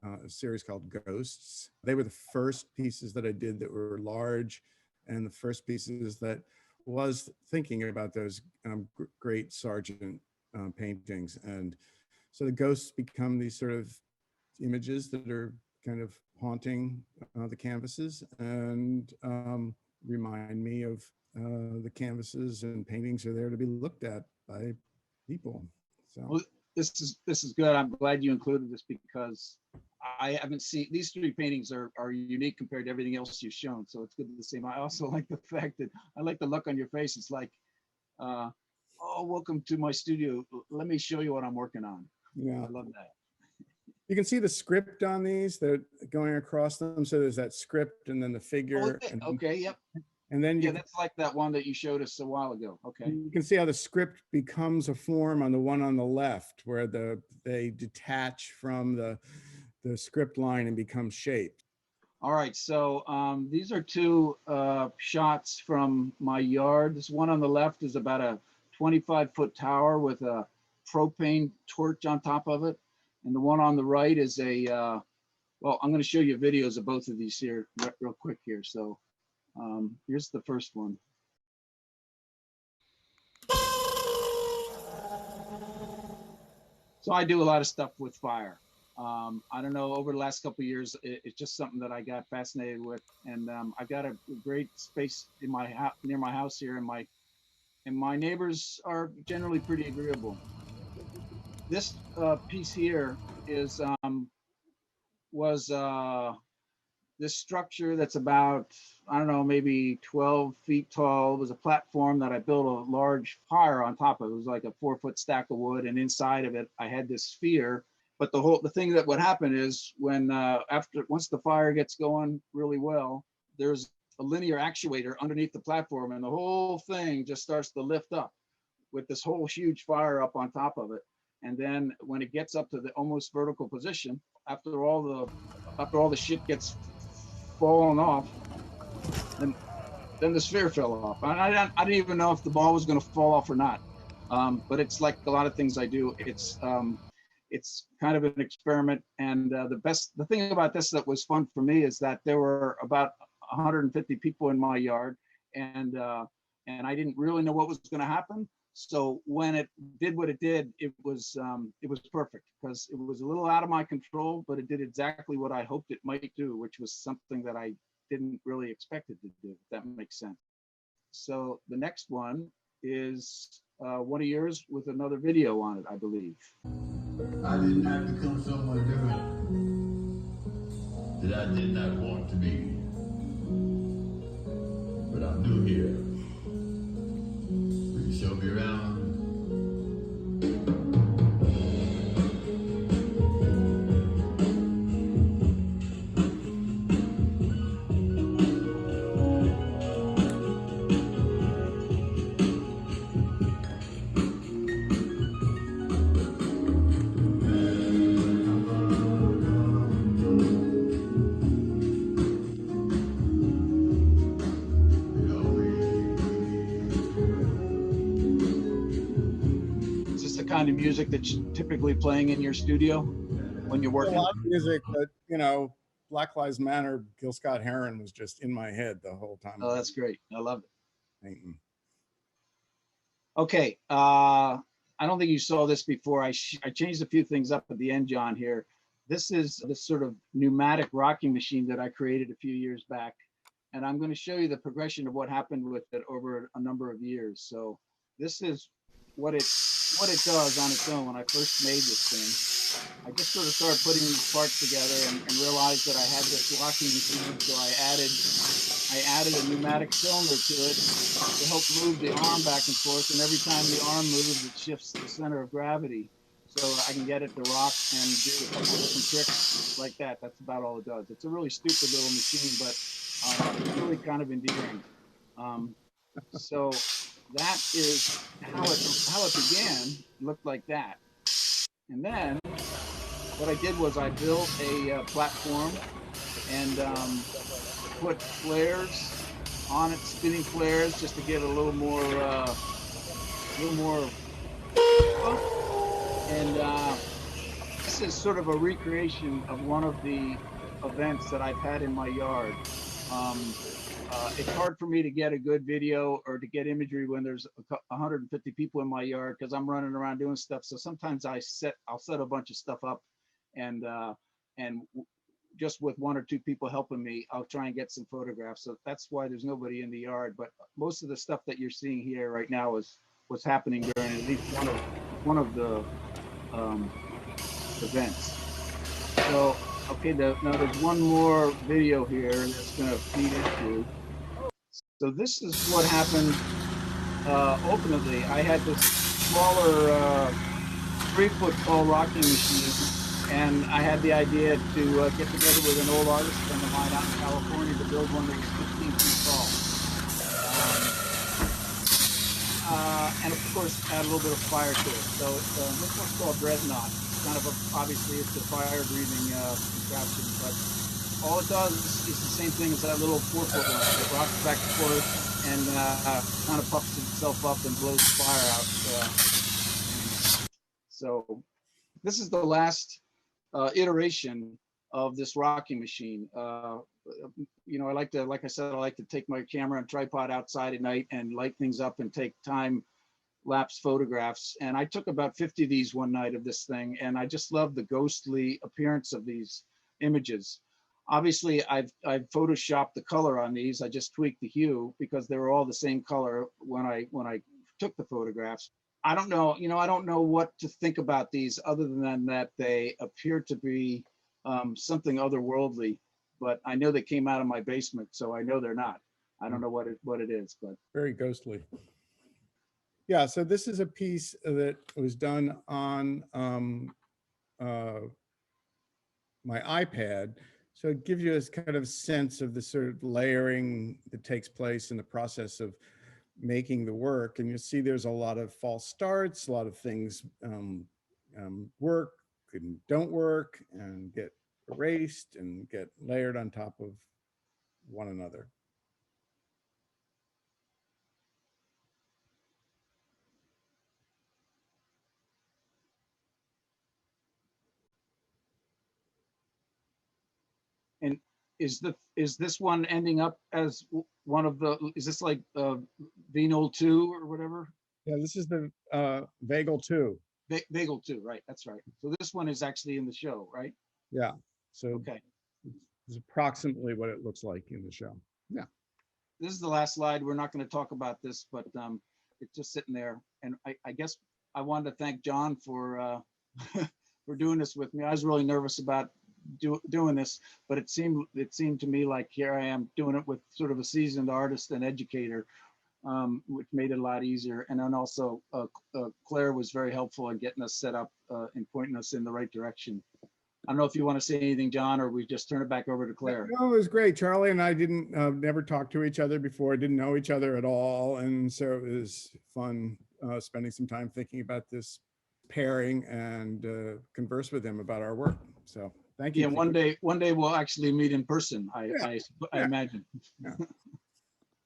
a series called Ghosts. They were the first pieces that I did that were large and the first pieces that was thinking about those great Sargent paintings. And so the ghosts become these sort of images that are kind of haunting the canvases and remind me of the canvases and paintings are there to be looked at by people. So well, this is good. I'm glad you included this because I haven't seen these 3 paintings are unique compared to everything else you've shown. So it's good to see. I also like the fact that I like the look on your face. It's like, oh, welcome to my studio. Let me show you what I'm working on. Yeah, I love that. You can see the script on these. They're going across them. So there's that script and then the figure. Oh, okay, yep. And then that's like that one that you showed us a while ago. Okay. You can see how the script becomes a form on the one on the left, where they detach from the script line and become shaped. All right, so these are 2 shots from my yard. This one on the left is about a 25-foot tower with a propane torch on top of it. And the one on the right is well, I'm going to show you videos of both of these here real quick here. So here's the first one. So I do a lot of stuff with fire. I don't know, over the last couple of years, it's just something that I got fascinated with. And I've got a great space in near my house here, and my neighbors are generally pretty agreeable. This piece here was this structure that's about, I don't know, maybe 12 feet tall. It was a platform that I built a large fire on top of. It was like a 4-foot stack of wood, and inside of it, I had this sphere. But the thing that would happen is when once the fire gets going really well, there's a linear actuator underneath the platform, and the whole thing just starts to lift up with this whole huge fire up on top of it. And then when it gets up to the almost vertical position, after all the shit gets fallen off, and then the sphere fell off. I didn't even know if the ball was going to fall off or not. But it's like a lot of things I do. It's kind of an experiment. And the thing about this that was fun for me is that there were about 150 people in my yard, and I didn't really know what was going to happen. So when it did what it did, it was perfect, because it was a little out of my control, but it did exactly what I hoped it might do, which was something that I didn't really expect it to do, if that makes sense. So the next one is one of yours with another video on it, I believe. I did not become someone different that I did not want to be. But I'm new here. Will you show me around? Is this the kind of music that you're typically playing in your studio when you're A working? lot of music, but you know, Black Lives Matter, Gil Scott Heron was just in my head the whole time. Oh, that's great. I love it. Painting. Okay, I don't think you saw this before. I changed a few things up at the end, John, here. This is this sort of pneumatic rocking machine that I created a few years back. And I'm going to show you the progression of what happened with it over a number of years. So this is what it does on its own. When I first made this thing, I just sort of started putting these parts together and realized that I had this rocking machine. So I added a pneumatic cylinder to it to help move the arm back and forth. And every time the arm moves, it shifts the center of gravity. So I can get it to rock and do a couple of different tricks like that. That's about all it does. It's a really stupid little machine, but it's really kind of endearing. So that is how it began. It looked like that. And then what I did was I built a platform and put flares on it, spinning flares, just to get a little more and this is sort of a recreation of one of the events that I've had in my yard. It's hard for me to get a good video or to get imagery when there's 150 people in my yard because I'm running around doing stuff. So sometimes I'll set a bunch of stuff up and just with one or two people helping me, I'll try and get some photographs. So that's why there's nobody in the yard. But most of the stuff that you're seeing here right now is what's happening during at least one of the events. So, okay, now there's one more video here that's going to feed into. So this is what happened ultimately. I had this smaller 3-foot tall rocking machine, and I had the idea to get together with an old artist friend of mine out in California to build one that was 15 feet tall. And of course, add a little bit of fire to it. So this one's called Dreadnought. Kind of obviously it's a fire-breathing contraption, but all it does is the same thing as that little 4-foot one. It rocks back and forth and kind of puffs itself up and blows fire out. So this is the last iteration of this rocking machine. You know, like I said, I like to take my camera and tripod outside at night and light things up and take time-lapse photographs. And I took about 50 of these one night of this thing, and I just love the ghostly appearance of these images. Obviously, I've photoshopped the color on these. I just tweaked the hue because they were all the same color when I took the photographs. I don't know, you know, I don't know what to think about these other than that they appear to be something otherworldly, but I know they came out of my basement, so I know they're not. I don't know what it is, but Very ghostly. Yeah, so this is a piece that was done on my iPad. So it gives you this kind of sense of the sort of layering that takes place in the process of making the work. And you see there's a lot of false starts, a lot of things work and don't work and get erased and get layered on top of one another. and is this one ending up as one of the, is this like Venal 2 or whatever? Yeah, this is the Vagal 2. Bagel 2, right? That's right. So this one is actually in the show, right? Yeah, so Okay. it's approximately what it looks like in the show. Yeah. This is the last slide. We're not going to talk about this, but it's just sitting there. And I guess I wanted to thank John for for doing this with me. I was really nervous about doing this, but it seemed to me like here I am doing it with sort of a seasoned artist and educator, which made it a lot easier. And then also Claire was very helpful in getting us set up and pointing us in the right direction. I don't know if you want to say anything, John, or we just turn it back over to Claire. No, it was great. Charlie and I didn't never talked to each other before, didn't know each other at all. And so it was fun spending some time thinking about this pairing and converse with him about our work. So thank you. Yeah, one day we'll actually meet in person, I imagine. Yeah.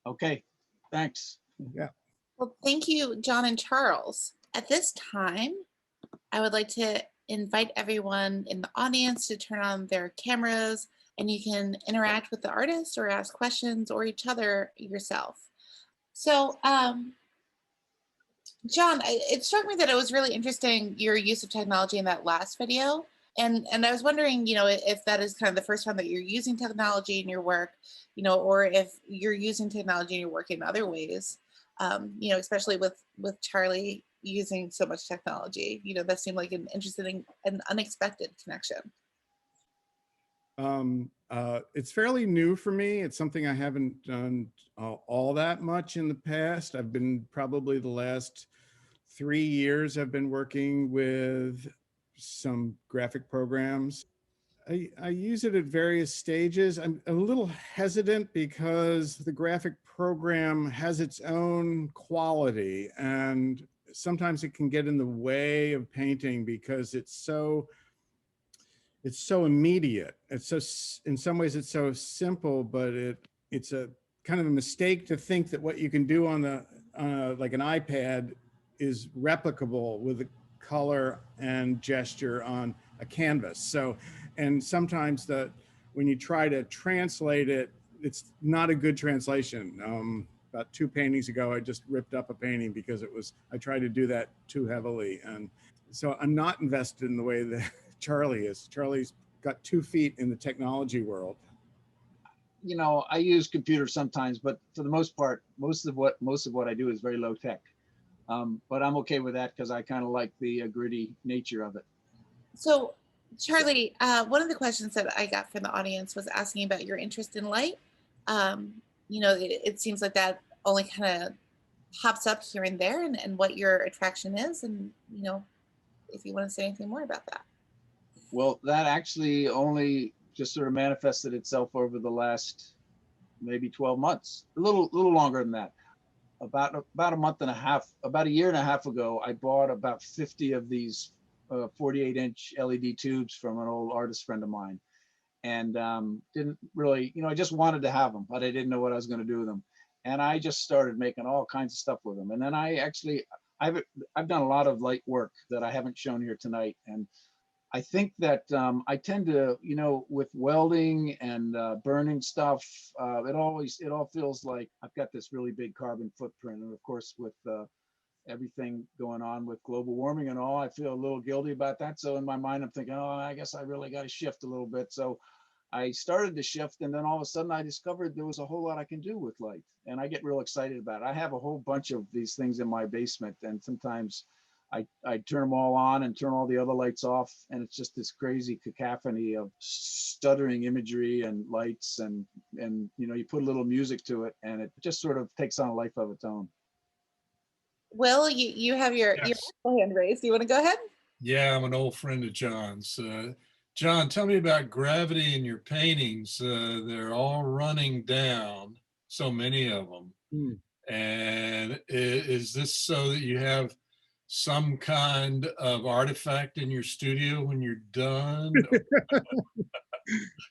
Okay, thanks. Yeah. Well, thank you, John and Charles. At this time, I would like to invite everyone in the audience to turn on their cameras, and you can interact with the artist or ask questions or each other yourself. So, John, it struck me that it was really interesting, your use of technology in that last video. And I was wondering, if that is kind of the first time that you're using technology in your work, or if you're using technology in your work in other ways, especially with Charlie using so much technology, that seemed like an interesting and unexpected connection. It's fairly new for me. It's something I haven't done all that much in the past. I've been probably the last 3 years I've been working with some graphic programs. I use it at various stages. I'm a little hesitant because the graphic program has its own quality, and sometimes it can get in the way of painting because it's so immediate. It's so, in some ways it's so simple, but it's a kind of a mistake to think that what you can do on the like an iPad is replicable with the color and gesture on a canvas. So, and sometimes when you try to translate it, it's not a good translation. About 2 paintings ago, I just ripped up a painting because I tried to do that too heavily. And so I'm not invested in the way that Charlie is. Charlie's got 2 feet in the technology world. I use computers sometimes, but for the most part, most of what I do is very low tech. But I'm okay with that because I kind of like the gritty nature of it. So, Charlie, one of the questions that I got from the audience was asking about your interest in light. It seems like that only kind of pops up here and there, and what your attraction is, and if you want to say anything more about that. Well, that actually only just sort of manifested itself over the last maybe 12 months, a little longer than that. About a month and a half, about a year and a half ago, I bought about 50 of these 48-inch LED tubes from an old artist friend of mine, and didn't really, I just wanted to have them, but I didn't know what I was going to do with them. And I just started making all kinds of stuff with them. And then I've done a lot of light work that I haven't shown here tonight. And I think that I tend to, with welding and burning stuff, it all feels like I've got this really big carbon footprint. And of course, with everything going on with global warming and all, I feel a little guilty about that. So in my mind, I'm thinking, oh, I guess I really got to shift a little bit. So I started to shift, and then all of a sudden I discovered there was a whole lot I can do with light, and I get real excited about it. I have a whole bunch of these things in my basement, and sometimes I turn them all on and turn all the other lights off, and it's just this crazy cacophony of stuttering imagery and lights, and you put a little music to it, and it just sort of takes on a life of its own. Will, you have your hand raised. Do you want to go ahead? Yeah, I'm an old friend of John's. John, tell me about gravity in your paintings. They're all running down, so many of them. And is this so that you have some kind of artifact in your studio when you're done?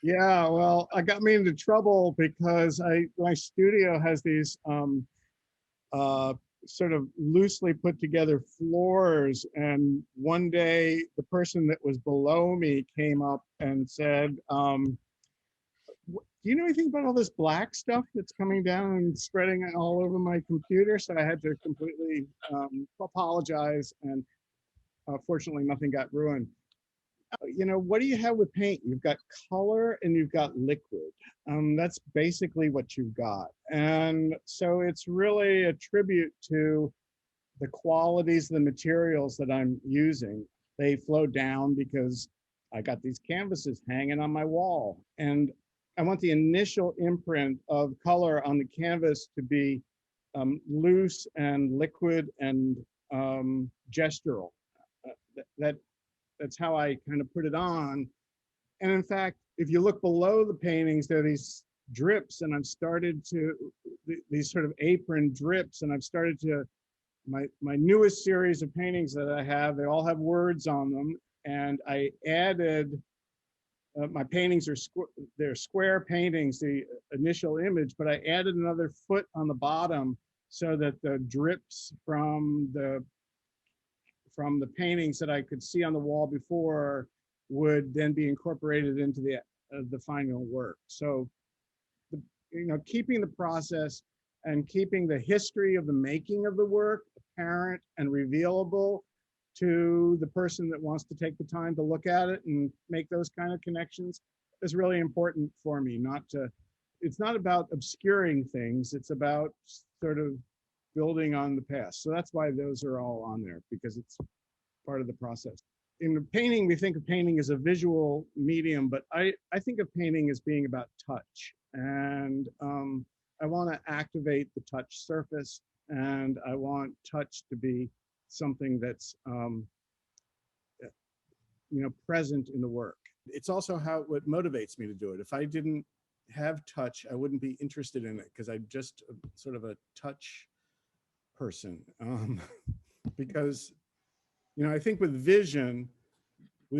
Yeah, well, I got me into trouble because my studio has these sort of loosely put together floors, and one day the person that was below me came up and said, do you know anything about all this black stuff that's coming down and spreading all over my computer? So I had to completely apologize, and fortunately nothing got ruined. What do you have with paint? You've got color and you've got liquid. That's basically what you've got. And so it's really a tribute to the qualities of the materials that I'm using. They flow down because I got these canvases hanging on my wall. And I want the initial imprint of color on the canvas to be loose and liquid and gestural. That's how I kind of put it on. And in fact, if you look below the paintings, there are these drips, and I've started to, these sort of apron drips, and I've started to, my newest series of paintings that I have, they all have words on them, and I added, my paintings are they're square paintings, the initial image, but I added another foot on the bottom so that the drips from the paintings that I could see on the wall before would then be incorporated into the final work. So, keeping the process and keeping the history of the making of the work apparent and revealable to the person that wants to take the time to look at it and make those kind of connections is really important for me. It's not about obscuring things, it's about sort of building on the past. So that's why those are all on there, because it's part of the process. In the painting, we think of painting as a visual medium, but I think of painting as being about touch. And I want to activate the touch surface, and I want touch to be something that's present in the work. It's also what motivates me to do it. If I didn't have touch, I wouldn't be interested in it, because I'm just sort of a touch person. Because I think with vision, we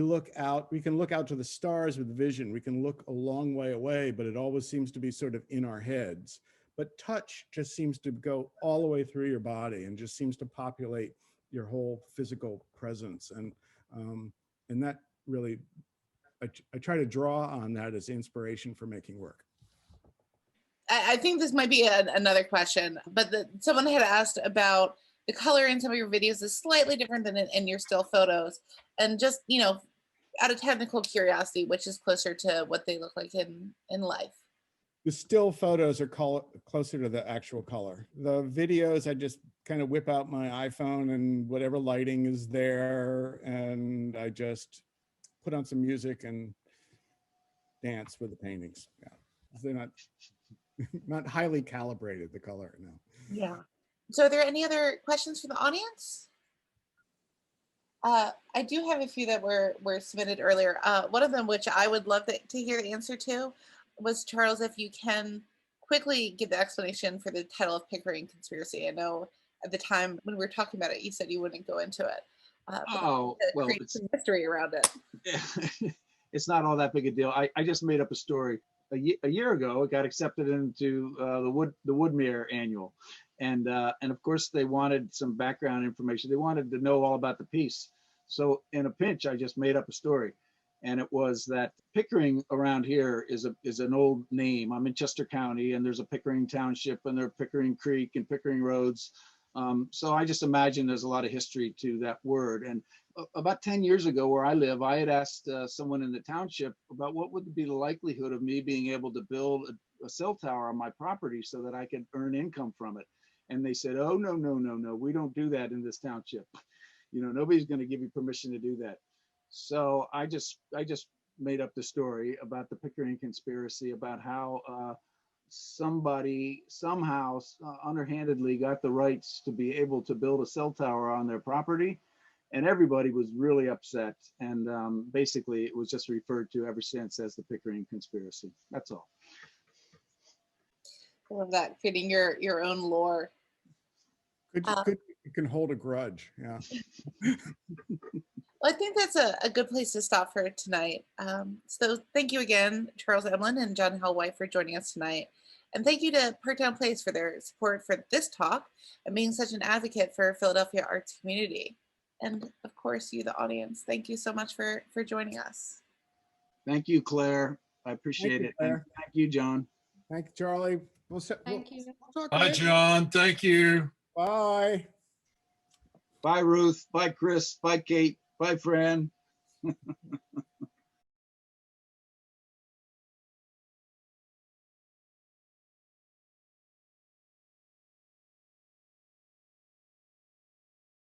can look out to the stars with vision. We can look a long way away, but it always seems to be sort of in our heads. But touch just seems to go all the way through your body and just seems to populate your whole physical presence. And that really, I try to draw on that as inspiration for making work. I think this might be another question, but someone had asked about the color in some of your videos is slightly different than in your still photos. And just, out of technical curiosity, which is closer to what they look like in life? The still photos are closer to the actual color. The videos, I just kind of whip out my iPhone and whatever lighting is there, and I just put on some music and dance with the paintings. Yeah, they're not highly calibrated, the color, no. Yeah. So are there any other questions from the audience? I do have a few that were submitted earlier. One of them, which I would love to hear the answer to, was, Charles, if you can quickly give the explanation for the title of Pickering Conspiracy. I know at the time when we were talking about it, you said you wouldn't go into it. Well, it's some mystery around it. It's not all that big a deal. I just made up a story. A year ago, it got accepted into the Woodmere Annual, and of course they wanted some background information. They wanted to know all about the piece. So in a pinch, I just made up a story, and it was that Pickering around here is an old name. I'm in Chester County, and there's a Pickering Township, and there are Pickering Creek and Pickering Roads. So I just imagine there's a lot of history to that word. And about 10 years ago, where I live, I had asked someone in the township about what would be the likelihood of me being able to build a cell tower on my property so that I could earn income from it. And they said, oh, no, we don't do that in this township. Nobody's going to give you permission to do that. So I just made up the story about the Pickering Conspiracy, about how somebody somehow underhandedly got the rights to be able to build a cell tower on their property, and everybody was really upset. And basically, it was just referred to ever since as the Pickering Conspiracy. That's all. I love that, creating your own lore. You can hold a grudge, yeah. Well, I think that's a good place to stop for tonight. So thank you again, Charles Emlen and John Howell for joining us tonight. And thank you to Park Towne Place for their support for this talk and being such an advocate for Philadelphia arts community. And of course, you, the audience, thank you so much for joining us. Thank you, Claire. I appreciate it. And thank you, John. Thank you, Charlie. Thank you. We'll talk Bye, later. John. Thank you. Bye. Bye, Ruth. Bye, Chris. Bye, Kate. Bye, Fran.